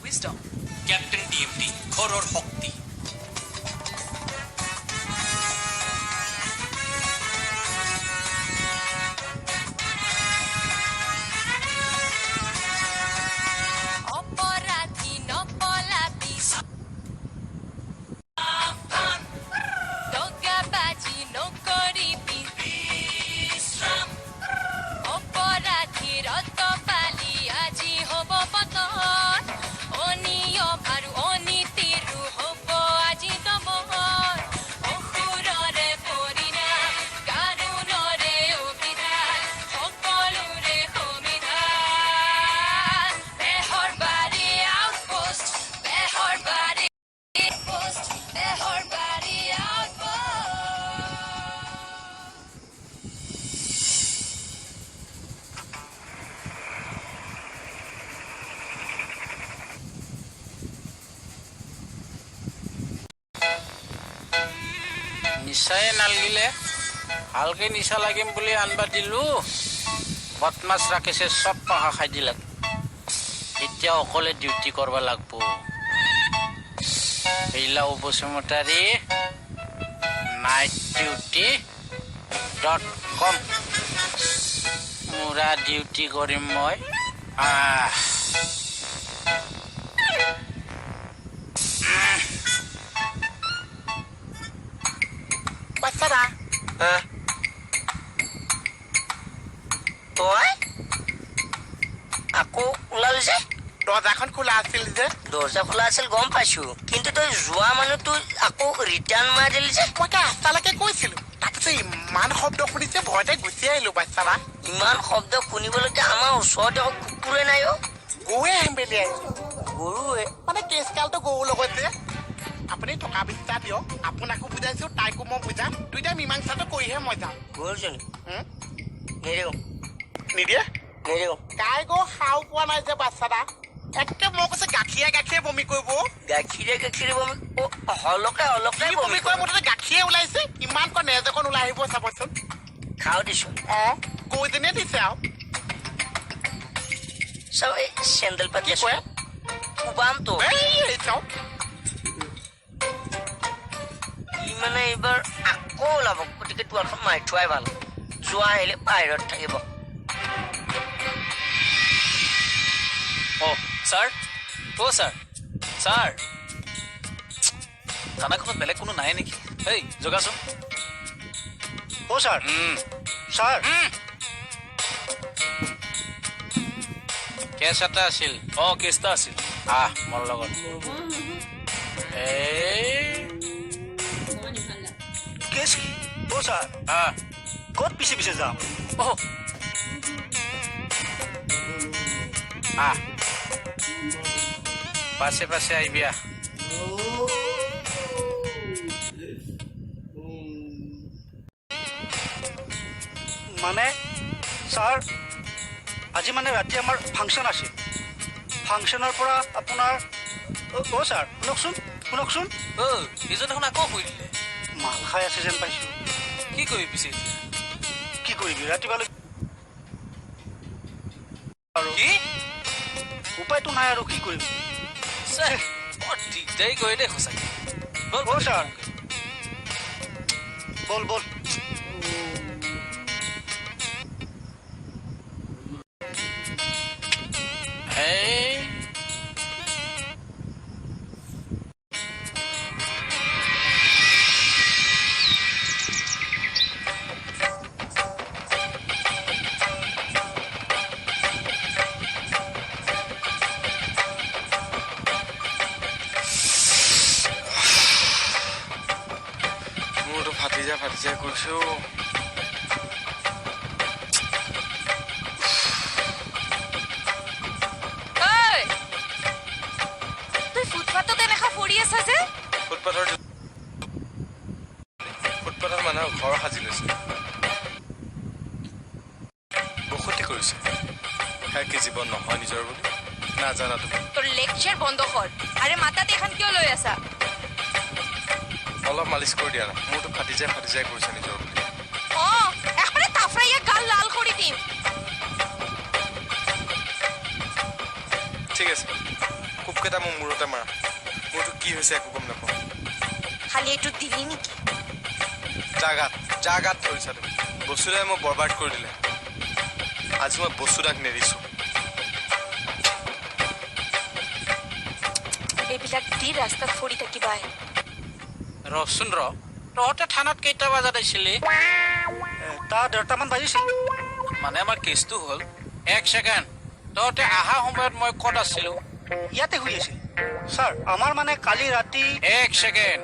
wisdom. Captain DMT, ঘৰৰ শক্তি। অপৰাধী নপলাবি দগাবাজি নকৰিবি বিশ্ৰাম অপৰাধী ৰতপালি আজি হব পতন অনিয়ম আৰু অনীতিৰো হব আজি দমন অসুৰৰে পৰিণাম কানুনৰে অভিধান সকলোৰে সমিধান বেহৰবাৰী আউটপোষ্ট বেহৰবাৰী পোষ্ট বেহৰবাৰী আউটপোষ্ট নিচাই নালগিলে ভালকে নিচা লাগিম বুলি আনবা দিলো বদমাছ ৰাকেশে চব পাহা খাই দিলাক এতিয়া অকলে ডিউটি কৰিব লাগব এইলাও বসুমতাৰী nightduty.com মুৰা ডিউটি কৰিম মই বাচ্চাৰা তই আকৌ ওলালি যে দৰ্জাখন খোলা আছিল যে দৰ্জা খোলা আছিল গম পাইছো কিন্তু তই যোৱা মানুহটো আকৌ ৰিটাৰ্ণ মাৰি দিলি যে মই ৰাস্তালৈকে গৈছিলো তাৰপিছত ইমান শব্দ শুনিছে ভয়তে গুচি আহিলো বাচ্চাৰা ইমান শব্দ শুনিবলৈকে আমাৰ ওচৰতে কুকুৰে নাই অ গৰুৱে আহিম বুলি আহিছো গৰুৱে মানে কেচকালটো গৰুৰ লগত যে আপুনি টকা বিচা দিয়ক আপোনাকো বুজাইছো তাইকো মই বুজাম দুইটা মীমাংসাটো কৰিহে মই যাম গৰুজনী নেৰেও নিদিয়ে নেৰেও গাই গৰু সাও পোৱা নাই যে বাচ্চাৰা একে মই কৈছে গাখীৰে গাখীৰে বমি কৰিব গাখীৰে গাখীৰে বমি হলকে হলকে কি বমি কৰে মুঠতে গাখীৰে ওলাইছে ইমান কণ নেজ এখন ওলাই আহিব চাবচোন খাও দিছো গৰুজনীয়ে দিছে আৰু চাও এই চেণ্ডেল পাতি কি কয় কোবামতো এই চাওক ই মানে এইবাৰ আকৌ ওলাব গতিকে দুৱাৰখন মাৰি থোৱাই ভাল যোৱা আহিলে বাহিৰত থাকিব অ ছাৰ ছাৰ থানাখনত বেলেগ কোনো নাই নেকি এই যোগাচোন অ' ছাৰ ছাৰ কেছ এটা আছিল কেছ এটা আছিল মোৰ লগত এই কেছ কি অ' ছাৰ ক'ত পিছে পিছে যাম পাছে পাছে আহিবিয়া মানে ছাৰ আজি মানে ৰাতি আমাৰ ফাংচন আছিল ফাংচনৰ পৰা আপোনাৰ অ' ছাৰ শুনকচোন ইজন দেখোন আকৌ শুই দিলে মাল খাই আছে যেন পাইছোঁ কি কৰিবি পিছে এতিয়া কি কৰিবি ৰাতিপুৱালৈ আৰু কি উপায়তো নাই আৰু কি কৰিবি বৰ দিগদাৰী কৰে দেই সঁচাকৈ অ' ছাৰ বল এই মোৰতো ফাটি যায় কৈছো তুই ফুটপাথতে দেখা পৰি আছা যে ফুটপাথৰ মানুহৰ ঘৰ সাজি লৈছে বসতি কৰিছে কি জীৱন নহয় নিজৰ বুলি নাজানা তুমি তোৰ লেকচাৰ বন্ধ কৰ আৰে মাতাতে এখন কিয় লৈ আছা অলপ মালিচ কৰি দিয়া না মোৰতো ফাটি যায় কৰিছে নিজৰ বুলি একবাৰে তাফৰাইয়া গাল লাল কৰি দিম ঠিক আছে খুবকে এটা মোৰ মূৰতে মাৰা মোৰতো কি হৈছে একো গম নাপাওঁ খালি এইটো দিলি নেকি জাগাত ধৰিছা তুমি বসুদাই মোক বৰবাদ কৰি দিলে আজি মই বসুদাক নেৰিছোঁ এইবিলাক দি ৰাস্তাত ফুৰি থাকিবাই ৰচোন তহঁতে থানাত কেইটা বজাত আহিছিলি তাৰ 1:30মান বাজিছিল মানে আমাৰ কেছটো হ'ল 1 ছেকেণ্ড তহঁতে অহা সময়ত মই ক'ত আছিলো ইয়াতে শুই আছিল ছাৰ আমাৰ মানে কালি ৰাতি 1 ছেকেণ্ড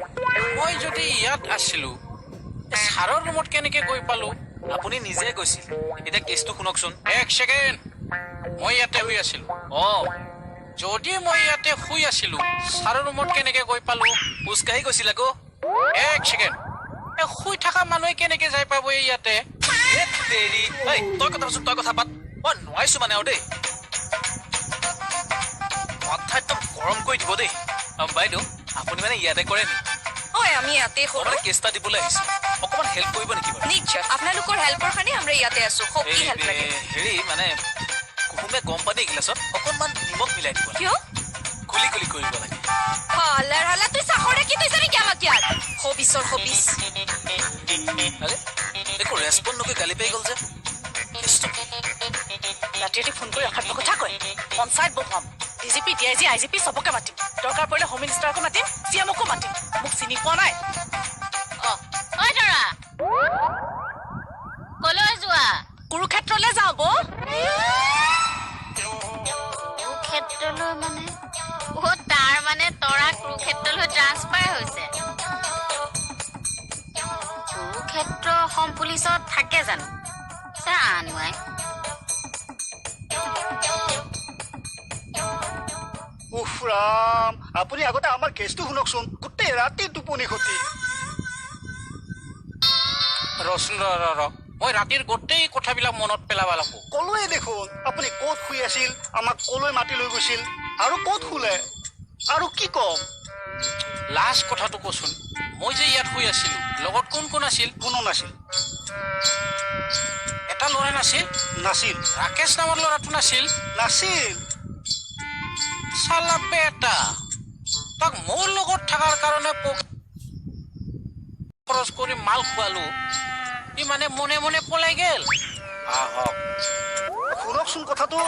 মই যদি ইয়াত আছিলো ছাৰৰ ৰুমত কেনেকে গৈ পালো আপুনি নিজে গৈছিল এতিয়া কেছটো শুনকচোন 1 ছেকেণ্ড মই ইয়াতে শুই আছিলো যদি মই ইয়াতে শুই আছিলো ছাৰৰ ৰুমত কেনেকে গৈ পালো খোজকাঢ়ি গৈছিল আকৌ 1 ছেকেণ্ড শুই থকা মানুহে কেনেকে যাই পাব ইয়াতে দেৰি তই কথা পাত মই নোৱাৰিছো মানে আৰু দেই মাথা একদম গৰম কৰি দিব দেই বাইদেউ আপুনি মানে ইয়াতে কৰে নেকি ঐ আমি ইয়াতে মই সৰু মানে কেছ এটা দিবলৈ আহিছো অকণমান হেল্প কৰিব নেকি বাৰু নিশ্চয় আপোনালোকৰ হেল্পৰ কাৰণে আমৰা ইয়াতে আছো খুব কি হেল্প লাগে হেৰি মানে কুহুমে গম পানী এগিলাছত অকণমান নিমখ মিলাই দিব লাগে কিয় গুলি গুলি কৰিব লাগে হালাৰ হালা তুই চাকৰে কি তই জানি কি আমাক ইয়াত হবিছৰ হবিছ আৰে একো ৰেছপন্ড নকৰি গালি পাই গ'ল যে কেছটো কি? ৰাতি ৰাতি ফোন কৰি ৰখাৰ কথা কয় পঞ্চায়ত বহুৱাম ডিজিপি ডিআইজি আইজিপি চবকে মাতিম দৰকাৰ পৰিলে হোম মিনিষ্টাৰকো মাতিম চিএমকো মাতিম মোক চিনি পোৱা নাই ঐ দৰা কলৈ যোৱা কুৰুক্ষেত্ৰলৈ যাওঁ বৌ কুৰুক্ষেত্ৰলৈ মানে তাৰ মানে তৰা কুৰুক্ষেত্ৰলৈ ট্ৰান্সফাৰ হৈছে কুৰুক্ষেত্ৰ অসম পুলিচত থাকে জানো জানোৱাই উফ ৰাম আপুনি আগতে আমাৰ কেছটো শুনকচোন গোটেই ৰাতি টোপনি ক্ষতি ৰচোন মই ৰাতিৰ গোটেই কথাবিলাক মনত পেলাব লাগিব ক'লোৱে দেখোন আপুনি ক'ত শুই আছিল আমাক ক'লৈ মাতি লৈ গৈছিল আৰু ক'ত শুলে আৰু কি ক'ম লাষ্ট কথাটো কচোন মই যে ইয়াত শুই আছিলো লগত কোন কোন আছিল কোনো নাছিল এটা ল'ৰা নাছিল নাছিল ৰাকেশ নামৰ ল'ৰাটো নাছিল নাছিল চালা বেটা তাক মোৰ লগত থকাৰ কাৰণে খৰচ কৰি মাল খোৱালো ই মানে মনে মনে পলাই গেল আহক শুনকচোন কথাটো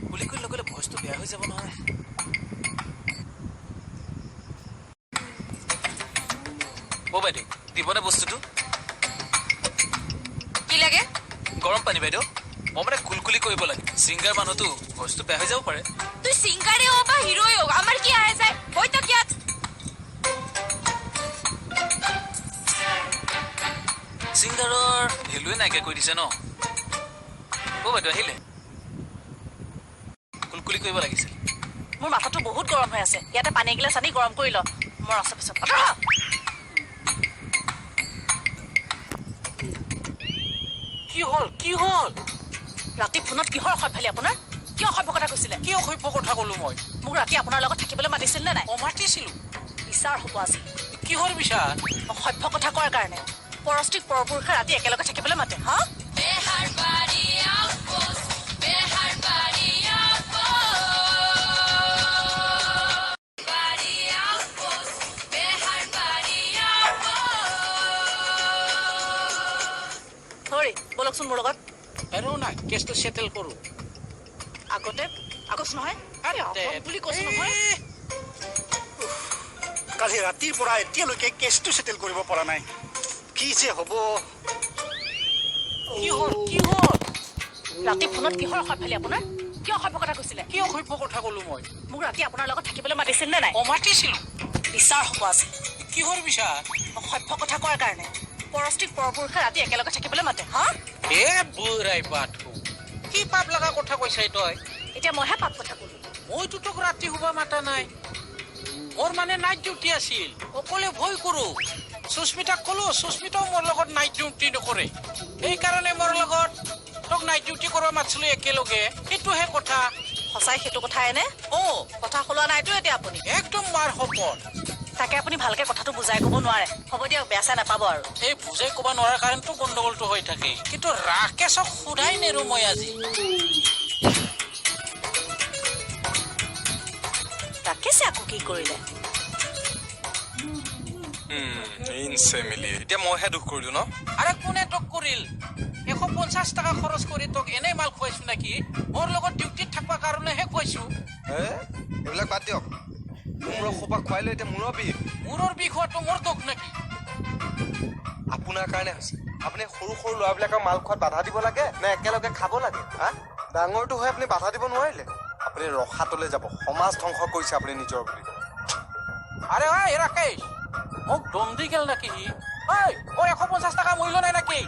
গুলি কৰি লগালে ভইচটো বেয়া হৈ যাব নহয় বাইদেউ দিবনে বস্তুটো কি লাগে গৰম পানী বাইদেউ মই মানে কুলকুলি কৰিব লাগে ছিংগাৰ মানুহটো ভইচটো বেয়া হৈ যাব পাৰে তুই সিঙ্গাৰে হো বা হিৰোই হো আমাৰ কি আয় যায় বই তো কি আজ ছিংগাৰৰ ভেলুৱে নাইকিয়া কৰি দিছে ন বাইদেউ আহিলে কুলকুলি কৰিব লাগিছিল মোৰ মাথাটো বহুত গৰম হৈ আছে ইয়াতে পানী এগিলাচ আনি গৰম কৰি ল মোৰ আছে পিছত কি হ'ল ৰাতি ফোনত কিহৰ অসভ্যালি আপোনাৰ কিয় অসভ্য কথা কৈছিলে কিয় সভ্য কথা ক'লো মই মোক ৰাতি আপোনাৰ লগত থাকিবলৈ মাতিছিল নে নাই মাতিছিলো বিচাৰ হ'ব আজি কিহৰ বিচাৰ অসভ্য কথা কোৱাৰ কাৰণে পৰস্ত্ৰীক পৰপুৰুষে ৰাতি একেলগে থাকিবলৈ মাতে হা হৰি বলকচোন মোৰ লগত আৰু না কেছটো সেটেল কৰো আগতে আগত নহয় আৰে বুলি কৈছো নহয় কালি ৰাতিৰ পৰা এতিয়ালৈকে কেছটো চেটেল কৰিব পৰা নাই কি যে হ'ব কি হ'ল ৰাতি ফোনত কিহৰ অসভ্যালি আপোনাৰ কিয় অসভ্য কথা কৈছিলে কিয় সভ্য কথা ক'লো মই মোক ৰাতি আপোনাৰ লগত থাকিবলৈ মাতিছিল নে নাই মাতিছিলো বিচাৰ হ'ব আজি কিহৰ বিচাৰ অসভ্য কথা কোৱাৰ কাৰণে পৰস্ত্ৰীক পৰপুৰুষে ৰাতি একেলগে থাকিবলৈ মাতে হা এ বুঢ়াই বাটু কি পাপ লগা কথা কৈছা তই এতিয়া মইহে পাপ কথা ক'লো মইতো তোক ৰাতি শুব মাতা নাই মোৰ মানে নাইট ডিউটি আছিল অকলে ভয় কৰো সুস্মিতাক ক'লো সুস্মিতাও মোৰ লগত নাইট ডিউটি নকৰে সেইকাৰণে মোৰ লগত তোক নাইট ডিউটি কৰিব মাতিছিলো একেলগে সেইটোহে কথা সঁচাই সেইটো কথাই নে কথা সলোৱা নাইতো এতিয়া আপুনি একদম মাৰ শপত তাকে আপুনি ভালকে কথাটো বুজাই ক'ব নোৱাৰে হ'ব দিয়ক বেয়া চেয়া নাপাব আৰু এই বুজাই ক'ব নোৱাৰাৰ কাৰণেতো গণ্ডগোলটো হৈ থাকে কিন্তু ৰাকেশক সোধাই নেৰো মই আজি ৰাকেশে আকৌ কি কৰিলে ইনচে মিলি এতিয়া মইহে দুখ কৰিলো ন আৰে কোনে তোক কৰিল 150 টকা খৰচ কৰি তোক এনেই মাল খুৱাইছো নেকি মোৰ লগত ডিউটিত থাকবা কাৰণেহে খুৱাইছো এইবিলাক বাদ দিয়ক মূৰৰ খোপা খুৱাই লৈ এতিয়া মূৰৰ বিষ মূৰৰ বিষ হোৱাটো মোৰ দুখ নেকি আপোনাৰ কাৰণে হৈছে আপুনি সৰু সৰু ল'ৰাবিলাকৰ মাল খোৱাত বাধা দিব লাগে নে একেলগে খাব লাগে হা ডাঙৰটো হৈ আপুনি বাধা দিব নোৱাৰিলে আপুনি ৰখাতলৈ যাব সমাজ ধ্বংস কৰিছে আপুনি নিজৰ বুলি আৰে ঐ ৰাকেশ মোক দম দি গেল নেকি ঐ 150 টকা মূল্য নাই নেকি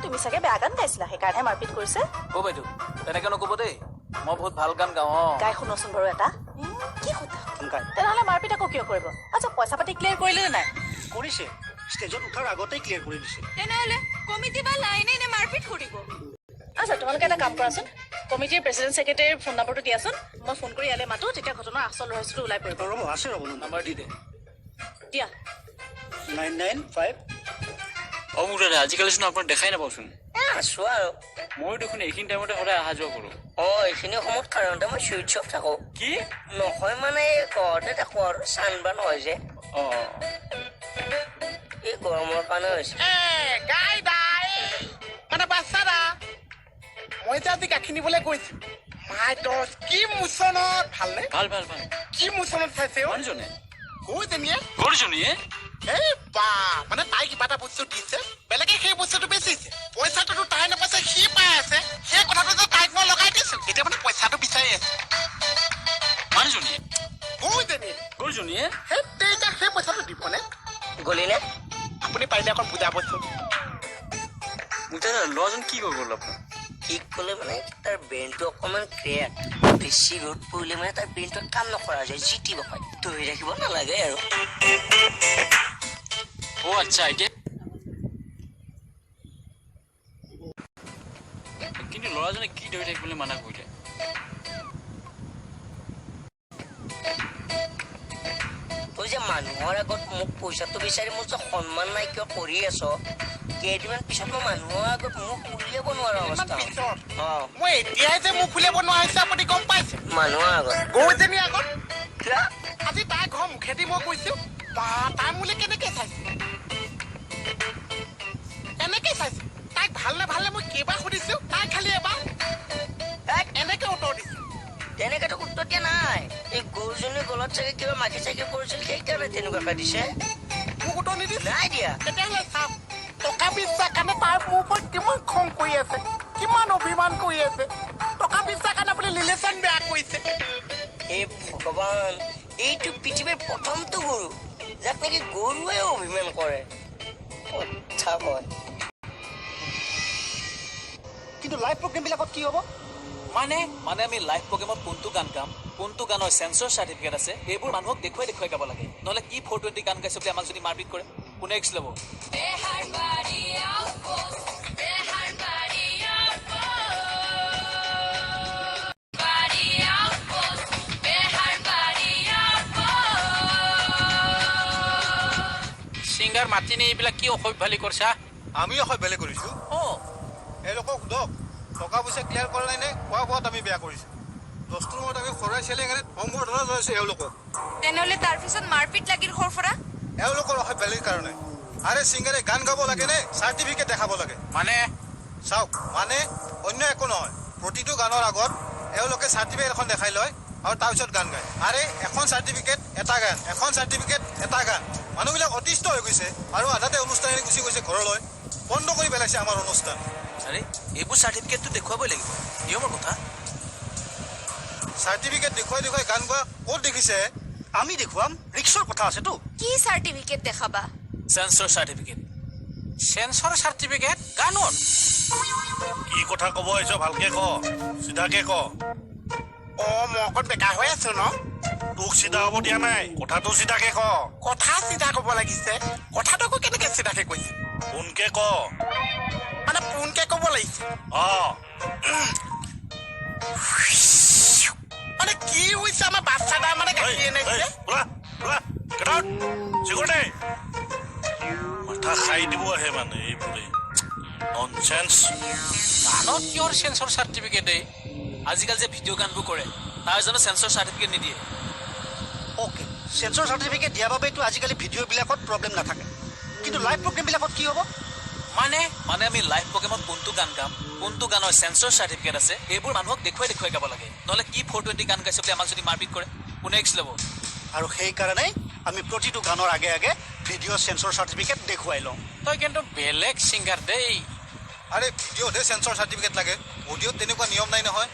তুমি চাগে বেয়া গান গাইছিলা সেইকাৰণে মাৰপিট কৰিছে অ' বাইদেউ তেনেকে নক'ব দেই মই বহুত ভাল গান গাওঁ অঁ গাই শুনকচোন বাৰু এটা কি কথা তেনেহ'লে মাৰপিট আকৌ কিয় কৰিব আচ্ছা পইচা পাতি ক্লিয়াৰ কৰিলে নে নাই কৰিছে ষ্টেজত উঠাৰ আগতেই ক্লিয়াৰ কৰি দিছে তেনেহ'লে কমিটি বা লাইনে নে মাৰপিট কৰিব আচ্ছা তোমালোকে এটা কাম কৰাচোন কমিটিৰ প্ৰেচিডেণ্ট ছেক্ৰেটাৰীৰ ফোন নম্বৰটো দিয়াচোন মই ফোন কৰি ইয়ালৈ মাতো তেতিয়া ঘটনাৰ আচল ৰহস্যটো ওলাই পৰিব ৰ'ব আছে ৰ'ব নাম্বাৰ দি দে দিয়া 995 অ' মোৰ দাদা আজিকালিচোন আপোনাক দেখাই নাপাওঁচোন আছো আৰু ময়ো দেখোন এইখিনি টাইমতে সদায় অহা যোৱা কৰোঁ এইখিনি সময়ত কাৰণতে মই চুইটছ অফ থাকো কি নহয় মানে ঘৰতে থাকো আৰু চানবান হয় যে অঁ এই গৰমৰ কাৰণে হৈছে গাই দাই মানে বাচ্চাৰা মই যে আজি গাখীৰ নিবলৈ গৈছো মাই দছ কি মোচনত ভালনে ভাল ভাল ভাল কি মোচনত চাইছে মানুহজনে সৌজনীয়ে গৰুজনীয়ে এই বা মানে তাই কিবা এটা বস্তু দিছে বেলেগে সেই বস্তুটো বেচিছে পইচাটোতো তাই নাপাইছে সি পাই আছে সেই কথাটো যে তাইক মই লগাই দিছো এতিয়া মানে পইচাটো বিচাৰি আছে মানুহজনীয়ে সৌজনীয়ে গৰুজনীয়ে সেই এতিয়া সেই পইচাটো দিবনে গলিনে আপুনি পাৰিলে অকণ বুজাবচোন মোক দাদা ল'ৰাজন কি কৰিব গ'ল আপোনাৰ ঠিক ক'লে মানে তাৰ ব্ৰেইনটো অকণমান ক্ৰেক বেছি ৰ'দ পৰিলে মানে তাৰ ব্ৰেইনটো কাম নকৰা যায় জিতিব হয় ধৰি ৰাখিব নালাগে আৰু অ' আচ্ছা এতিয়া কিন্তু ল'ৰাজনে কি ধৰি থাকিবলৈ মানা কৰিলে তই যে মানুহৰ আগত মোক পইচাটো বিচাৰি মোৰ যে সন্মান নাই কিয় কৰি আছ কেইদিনমান পিছত মই মানুহৰ আগত মোক উলিয়াব নোৱাৰা অৱস্থা পিছত অঁ মই এতিয়াই যে মুখ খুলিব নোৱাৰিছো আপুনি গম পাইছে মানুহৰ আগত গৰুজনীৰ আগত কিয় আজি তাই ঘৰ মুখেদি মই গৈছো বা তাই মোলে কেনেকে চাইছে এনেকে চাইছে তাইক ভালনে ভালনে মই কেইবাৰ সুধিছো তাই খালি এবাৰ তাইক এনেকে উত্তৰ দিছে তেনেকেতো উত্তৰ দিয়া নাই এই গৰুজনীৰ গলত চাগে কিবা মাখি চাখি পৰিছিল সেইকাৰণে তেনেকুৱাকৈ দিছে মোক উত্তৰ নিদিছে নাই দিয়া তেতিয়াহ'লে চাওক টকা বিশ্বাস কাৰণে তাই মোৰ ওপৰত কিমান খং কৰি আছে কিমান অভিমান কৰি আছে টকা বিশ্বাস কাৰণে আপুনি ৰিলেশ্যন বেয়া কৰিছে হে ভগৱান এইটো পৃথিৱীৰ প্ৰথমটো গৰু যাক নেকি গৰুৱে অভিমান কৰে কথা হয় কিন্তু লাইভ প্ৰগ্ৰেমবিলাকত কি হ'ব মানে আমি লাইভ প্ৰগ্ৰেমত কোনটো গান গাম কোনটো গানৰ চেঞ্চৰ চাৰ্টিফিকেট আছে এইবোৰ মানুহক দেখুৱাই গাব লাগে নহ'লে কি 420 গান গাইছে বুলি আমাক যদি মাৰপিট কৰে কোনে ৰিক্স ল'ব ছিংগাৰ মাতিনি এইবিলাক কি অসভ্যালি কৰিছা আমি অসভ্যালি কৰিছো অঁ এওঁলোকক সোধক টকা পইচা ক্লিয়াৰ কৰা নাই নে খোৱা বোৱাত আমি বেয়া কৰিছো দহটোৰ মূৰত আমি খৰাই চেলি কাৰণে সংবৰ্ধনা জনাইছো এওঁলোকক তেনেহ'লে তাৰপিছত মাৰপিট লাগিল সৰফৰা এওঁলোকৰ অসভ্যালিৰ কাৰণে আৰে ছিংগাৰে গান গাব লাগে নে চাৰ্টিফিকেট দেখাব লাগে মানে চাওক মানে অন্য একো নহয় প্ৰতিটো গানৰ আগত এওঁলোকে চাৰ্টিফিকেট এখন দেখাই লয় আৰু তাৰপিছত গান গায় আৰে এখন চাৰ্টিফিকেট এটা গান এখন চাৰ্টিফিকেট এটা গান মানুহবিলাক অতিষ্ঠ হৈ গৈছে আৰু আধাতে অনুষ্ঠান এৰি গুচি গৈছে ঘৰলৈ বন্ধ কৰি পেলাইছে আমাৰ অনুষ্ঠান আৰে এইবোৰ চাৰ্টিফিকেটটো দেখুৱাবই লাগিব নিয়মৰ কথা চাৰ্টিফিকেট দেখুৱাই গান গোৱা ক'ত দেখিছে আমি দেখুৱাম ৰিক্সৰ কথা আছেতো কি চাৰ্টিফিকেট দেখাবা চেঞ্চৰ চাৰ্টিফিকেট চেঞ্চৰ চাৰ্টিফিকেট গানত কি কথা ক'ব আহিছ ভালকে ক চিধাকে ক অ' মই অকণ বেকাৰ হৈ আছো ন তোক চিধা হ'ব দিয়া নাই কথাটো চিধাকে ক কথা চিধা ক'ব লাগিছে কথাটো আকৌ কেনেকে চিধাকে কৈছে পোনকে ক মানে পোনকে ক'ব লাগিছে অ মানে কি হৈছে আমাৰ বাচ্চাটা মানে গাখীৰ এনেকে ওলা চিকটে মাথা খাই দিব আহে মানে এইবোৰে ননচেন্স। গানত কিহৰ চেঞ্চৰ চাৰ্টিফিকেট আজিকালি যে ভিডিঅ' গানবোৰ কৰে তাৰ জানো চেঞ্চৰ চাৰ্টিফিকেট নিদিয়ে? অ'কে, চেঞ্চৰ চাৰ্টিফিকেট দিয়াৰ বাবেতো আজিকালি ভিডিঅ'বিলাকত প্ৰব্লেম নাথাকে, কিন্তু লাইভ প্ৰগ্ৰেমবিলাকত কি হ'ব? মানে মানে আমি লাইভ প্ৰগ্ৰেমত কোনটো গান গাম, কোনটো গানৰ চেঞ্চৰ চাৰ্টিফিকেট আছে, এইবোৰ মানুহক দেখুৱাই গাব লাগে। নহ'লে কি 420 গান গাইছে বুলি আমাক যদি মাৰপিট কৰে কোনে ৰিস্ক ল'ব? আৰু সেইকাৰণেই আমি প্ৰতিটো গানৰ আগে আগে ভিডিঅ' চেঞ্চৰ চাৰ্টিফিকেট দেখুৱাই লওঁ। তই কিন্তু বেলেগ ছিংগাৰ দেই। আৰে ভিডিঅ'তহে চেঞ্চৰ চাৰ্টিফিকেট লাগে, অডিঅ'ত তেনেকুৱা নিয়ম নাই নহয়।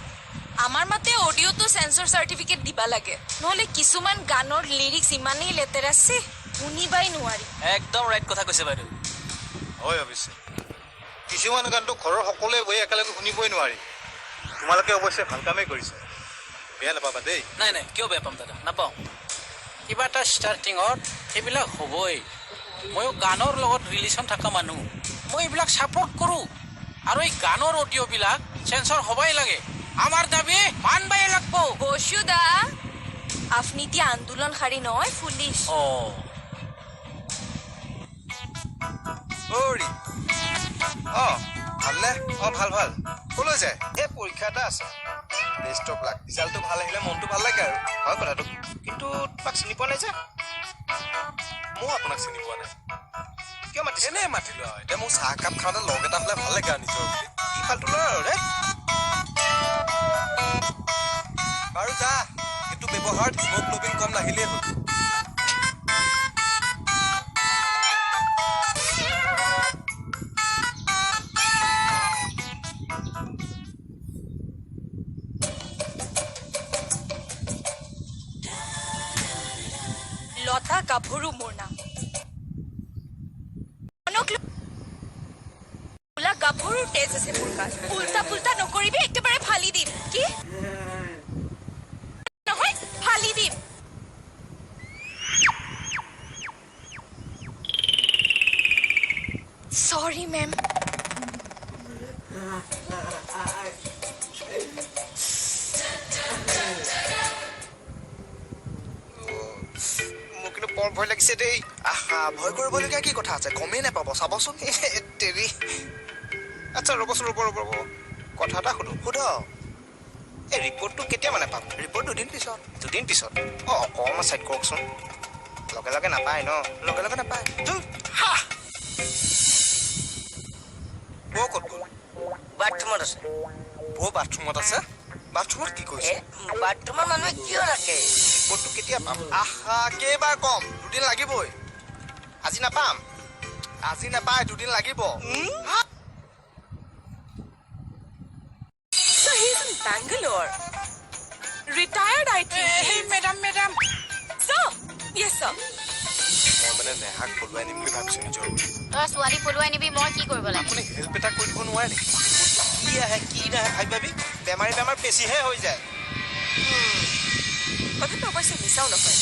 আমাৰ মতে অডিঅ'টো চেঞ্চৰ চাৰ্টিফিকেট দিবা লাগে, নহ'লে কিছুমান গানৰ লিৰিক্স ইমানেই লেতেৰা আছে শুনিবাই নোৱাৰি। একদম ৰাইট কথা কৈছে বাইদেউ। হয় অৱশ্যে কিছুমান গানটো ঘৰৰ সকলোৱে বহি একেলগে শুনিবই নোৱাৰি। তোমালোকে অৱশ্যে ভাল কামেই কৰিছে, বেয়া নাপাবা দেই। নাই কিয় বেয়া পাম দাদা, নাপাওঁ। কিবা এটা ষ্টাৰ্টিঙত সেইবিলাক হ'বই। ময়ো গানৰ লগত ৰিলেশ্যন থকা মানুহ, মই এইবিলাক ছাপৰ্ট কৰোঁ। আৰু এই গানৰ অডিঅ'বিলাক চেঞ্চৰ হ'বই লাগে। আমাৰ দাবী মানবাই লাগব। বসুদা আপনি এতিয়া আন্দোলনকাৰী নহয়, পুলিচ। ভালনে? ভাল ক'লৈ যায়? এই পৰীক্ষা এটা আছে, বেষ্ট অফ লাক। ৰিজাল্টটো ভাল আহিলে মনটো ভাল লাগে আৰু। হয় কথাটো, কিন্তু তোমাক চিনি পোৱা নাই যে। ময়ো আপোনাক চিনি পোৱা নাই। কিয় মাতিছে? এনেই মাতিলো আৰু। এতিয়া মোৰ চাহ কাপ খাওঁতে লগ এটা হ'লে ভাল লাগে আৰু নিজৰ বুলি। কি ফাল্টু লয় আৰু ৰে। বাৰু যা, এইটো ব্যৱহাৰত হিমোগ্ল'বিন কম নাহিলেই হ'ল। লতা গাভৰু মোৰ নাম। গাভৰুৰ তেজ আছে মোৰ গাত। উল্টা পুল্টা নকৰিবি, একেবাৰে ফালি দিম। কি নহয়, ফালি দিম। চৰি মেম। মোৰ কিন্তু বৰ ভয় লাগিছে দেই। আহা, ভয় কৰিবলগীয়া কি কথা আছে? গমেই নাপাব, চাবচোন। তেৰি। আচ্ছা ৰ'বচোন, ৰ'ব। কথা এটা সোধ। এই ৰিপৰ্টটো কেতিয়া মানে পাম? ৰিপৰ্ট 2 দিন পিছত। 2 দিন পিছত? অকণমান চাইড কৰকচোন। লগে নাপায় ন? লগে নাপায়। বৌ ক'ত গ'ল? বাথৰুমত আছে। বৌ বাথৰুমত আছে? বাথৰুমত কি কৰিছে? বাথৰুমৰ মানুহে কিয় ৰাখে? ৰিপৰ্টটো কেতিয়া পাম? আহা, কেইবাৰ কম, 2 দিন লাগিবই। আজি নাপাম। আজি নাপায়, 2 দিন লাগিব। So he's in Bangalore. Retired, I think. Hey, madam. Sir? Yes, sir. মই মানে নেহাক পলুৱাই নিম বুলি ভাবিছো নিজৰ। তই ছোৱালী পলুৱাই নিবি, মই কি কৰিব লাগে? আপুনি হেল্প এটা কৰি দিব নোৱাৰে নেকি? কি আহে কি নাহে ভাবি বেমাৰ বেছিহে হৈ যায়। কথাটো অৱশ্যে মিছাও নহয়।